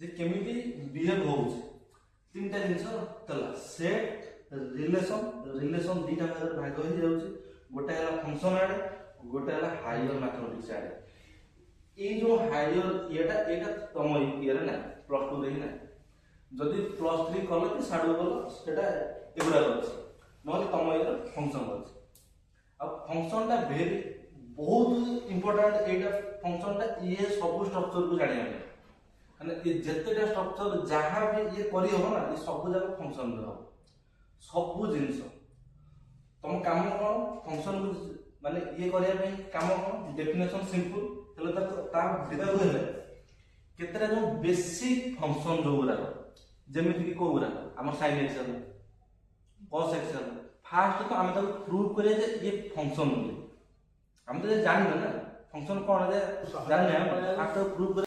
जे केमिति बिहेव होउछ तीनटा जिंस तला सेट रिलेशन रिलेशन दीटा भाग हो जाउछ गोटे हला फंक्शन आडे गोटे हला हायर मैथमेटिक्स आडे ए जो हायर एटा तम इयर ना प्लस 2 रे ना जदि प्लस 3 कल कि साडू कल सेटा एगुडा अछि नले तम इयर फंक्शन अछि अब फंक्शन टा वेरी बहुत इंपोर्टेंट एटा फंक्शन टा ये सब स्ट्रक्चर को जानिया माने ये जत्तेटा स्ट्रक्चर जहां भी ये करी हो ना ये सब जाक फंक्शन रे हो सब जिंस तुम काम कोन फंक्शन माने ये करिया पे काम कोन डेफिनेशन सिंपल हेले ता बिदा होले केतरा जो बेसिक फंक्शन जो गुरा जेमिति कि को गुरा हमर sign action cos action fast तो हम ताको प्रूव करे जे ये फंक्शन बोली हम तो जानि ना फंक्शन कोन जे जानि फास्ट प्रूव